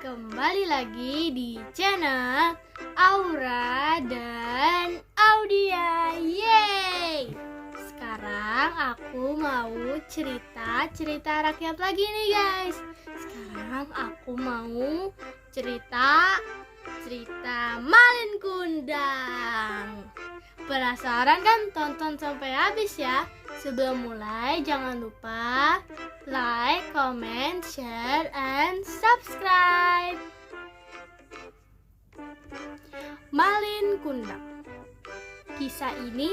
kembali lagi di channel Aura dan Audia. Yeay! Sekarang aku mau cerita rakyat lagi nih guys. Sekarang aku mau cerita Malin Kundang. Penasaran kan? Tonton sampai habis ya. Sebelum mulai jangan lupa like, comment, share, and subscribe. Malin Kundang. Kisah ini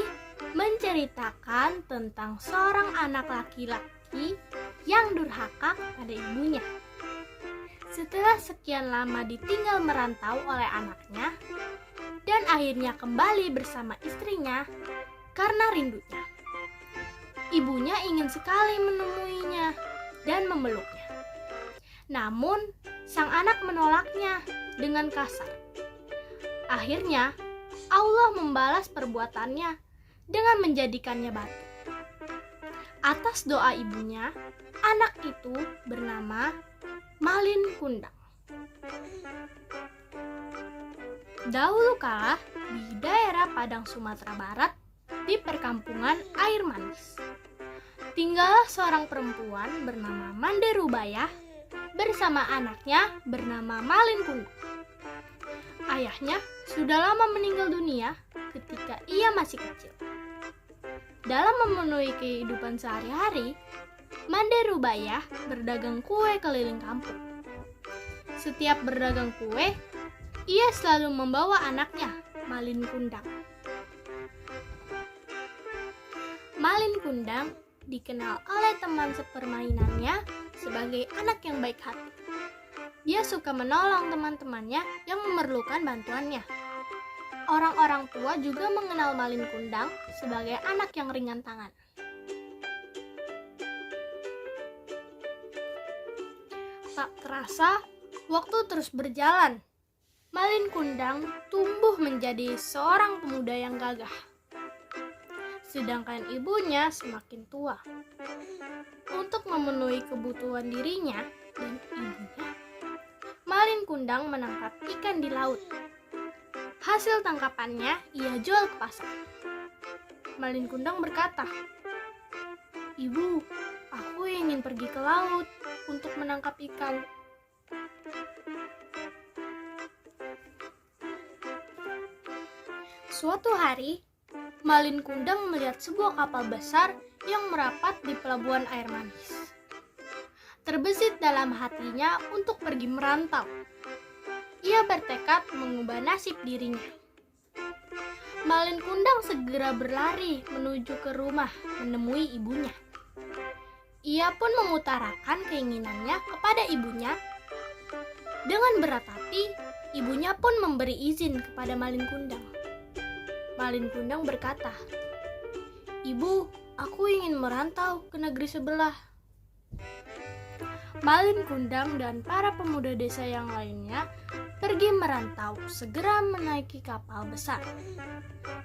menceritakan tentang seorang anak laki-laki yang durhaka pada ibunya. Setelah sekian lama ditinggal merantau oleh anaknya dan akhirnya kembali bersama istrinya karena rindunya. Ibunya ingin sekali menemuinya dan memeluknya. Namun, sang anak menolaknya dengan kasar. Akhirnya, Allah membalas perbuatannya dengan menjadikannya batu. Atas doa ibunya, anak itu bernama Malin Kundang. Dahulu kala, di daerah Padang Sumatera Barat, di perkampungan air manis, tinggallah seorang perempuan bernama Mande Rubayah bersama anaknya bernama Malin Kundang. Ayahnya sudah lama meninggal dunia ketika ia masih kecil. Dalam memenuhi kehidupan sehari-hari, Mande Rubayah berdagang kue keliling kampung. Setiap berdagang kue, ia selalu membawa anaknya, Malin Kundang. Malin Kundang dikenal oleh teman sepermainannya sebagai anak yang baik hati. Dia suka menolong teman-temannya yang memerlukan bantuannya. Orang-orang tua juga mengenal Malin Kundang sebagai anak yang ringan tangan. Tak terasa, waktu terus berjalan. Malin Kundang tumbuh menjadi seorang pemuda yang gagah. Sedangkan ibunya semakin tua. Untuk memenuhi kebutuhan dirinya dan ibunya, Malin Kundang menangkap ikan di laut. Hasil tangkapannya ia jual ke pasar. Malin Kundang berkata, "Ibu, aku ingin pergi ke laut untuk menangkap ikan." Suatu hari, Malin Kundang melihat sebuah kapal besar yang merapat di pelabuhan air manis. Terbesit dalam hatinya untuk pergi merantau. Ia bertekad mengubah nasib dirinya. Malin Kundang segera berlari menuju ke rumah menemui ibunya. Ia pun mengutarakan keinginannya kepada ibunya. Dengan berat hati, ibunya pun memberi izin kepada Malin Kundang. Malin Kundang berkata, "Ibu, aku ingin merantau ke negeri sebelah." Malin Kundang dan para pemuda desa yang lainnya pergi merantau, segera menaiki kapal besar.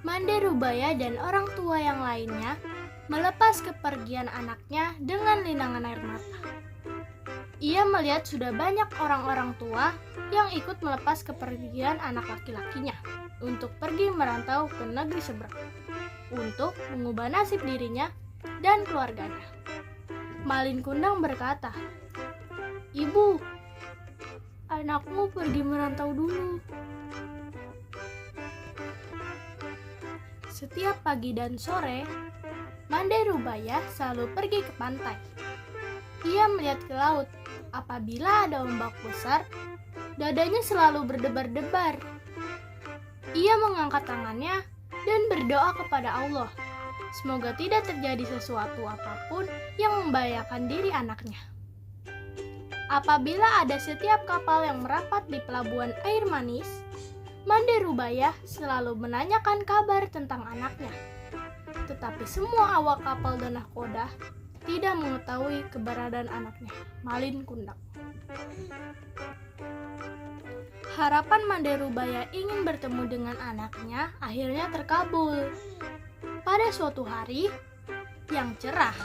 Mande Rubayah dan orang tua yang lainnya melepas kepergian anaknya dengan linangan air mata. Ia melihat sudah banyak orang-orang tua yang ikut melepas kepergian anak laki-lakinya untuk pergi merantau ke negeri seberang untuk mengubah nasib dirinya dan keluarganya. Malin Kundang berkata, "Ibu, anakmu pergi merantau dulu." Setiap pagi dan sore, Mande Rubayah selalu pergi ke pantai. Ia melihat ke laut. Apabila ada ombak besar, dadanya selalu berdebar-debar. Ia mengangkat tangannya dan berdoa kepada Allah. Semoga tidak terjadi sesuatu apapun yang membahayakan diri anaknya. Apabila ada setiap kapal yang merapat di pelabuhan air manis, Mande Rubayah selalu menanyakan kabar tentang anaknya. Tetapi semua awak kapal dan nahkoda tidak mengetahui keberadaan anaknya, Malin Kundang. Harapan Mande Rubayah ingin bertemu dengan anaknya akhirnya terkabul. Pada suatu hari yang cerah,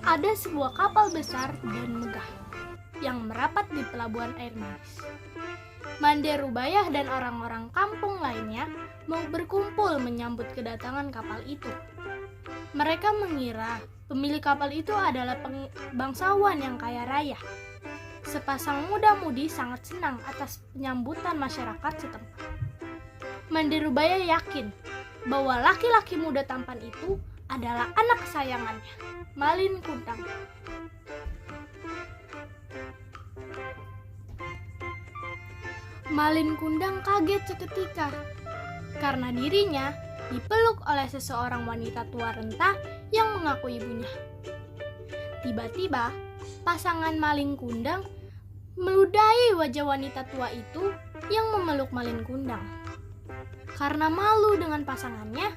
ada sebuah kapal besar dan megah yang merapat di pelabuhan air manis. Mande Rubaiyah dan orang-orang kampung lainnya mau berkumpul menyambut kedatangan kapal itu. Mereka mengira pemilik kapal itu adalah bangsawan yang kaya raya. Sepasang muda-mudi sangat senang atas penyambutan masyarakat setempat. Mande Rubaiyah yakin bahwa laki-laki muda tampan itu adalah anak kesayangannya, Malin Kundang. Malin Kundang kaget seketika karena dirinya dipeluk oleh seseorang wanita tua renta yang mengaku ibunya. Tiba-tiba, pasangan Malin Kundang meludahi wajah wanita tua itu yang memeluk Malin Kundang. Karena malu dengan pasangannya,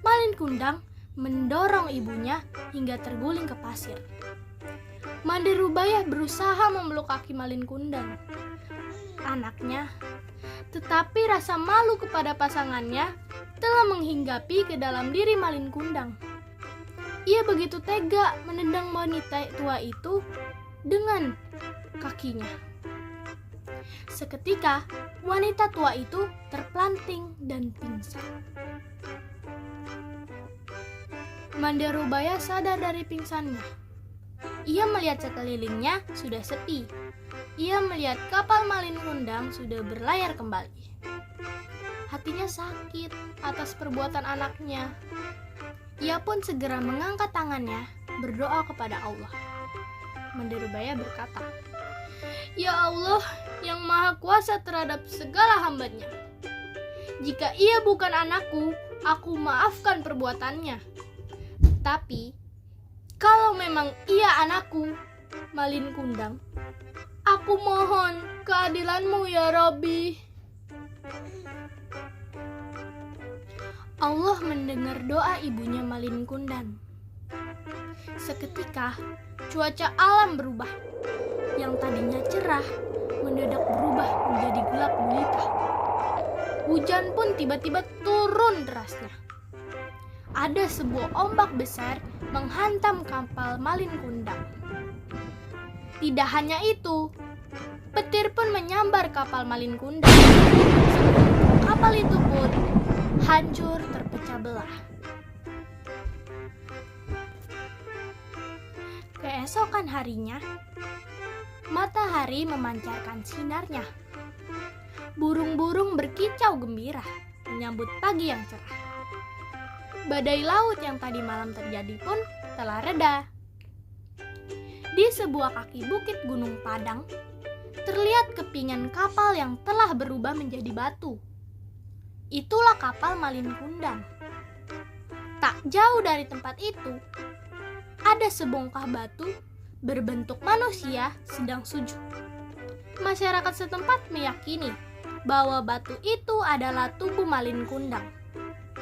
Malin Kundang mendorong ibunya hingga terguling ke pasir. Mande Rubaiyah berusaha memeluk kaki Malin Kundang, anaknya, tetapi rasa malu kepada pasangannya telah menghinggapi ke dalam diri Malin Kundang. Ia begitu tega menendang wanita tua itu dengan kakinya. Seketika, wanita tua itu terpelanting dan pingsan. Mande Rubaiyah sadar dari pingsannya. Ia melihat sekelilingnya sudah sepi. Ia melihat kapal Malin Kundang sudah berlayar kembali. Hatinya sakit atas perbuatan anaknya. Ia pun segera mengangkat tangannya berdoa kepada Allah. Mande Rubaiyah berkata, "Ya Allah yang maha kuasa terhadap segala hamba-Nya. Jika ia bukan anakku, aku maafkan perbuatannya. Tapi, kalau memang ia anakku, Malin Kundang, aku mohon keadilan-Mu ya Rabbi." Allah mendengar doa ibunya Malin Kundang. Seketika, cuaca alam berubah. Yang tadinya cerah, mendadak berubah menjadi gelap gulita. Hujan pun tiba-tiba turun derasnya. Ada sebuah ombak besar menghantam kapal Malin Kundang. Tidak hanya itu, petir pun menyambar kapal Malin Kundang. Kapal itu pun hancur terpecah belah. Keesokan harinya, matahari memancarkan sinarnya. Burung-burung berkicau gembira menyambut pagi yang cerah. Badai laut yang tadi malam terjadi pun telah reda. Di sebuah kaki bukit Gunung Padang, terlihat kepingan kapal yang telah berubah menjadi batu. Itulah kapal Malin Kundang. Tak jauh dari tempat itu, ada sebongkah batu berbentuk manusia sedang sujud. Masyarakat setempat meyakini bahwa batu itu adalah tubuh Malin Kundang,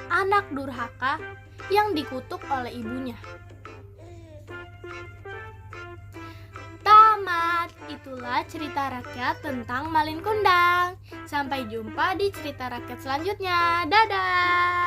anak durhaka yang dikutuk oleh ibunya. Tamat. Itulah cerita rakyat tentang Malin Kundang. Sampai jumpa di cerita rakyat selanjutnya. Dadah.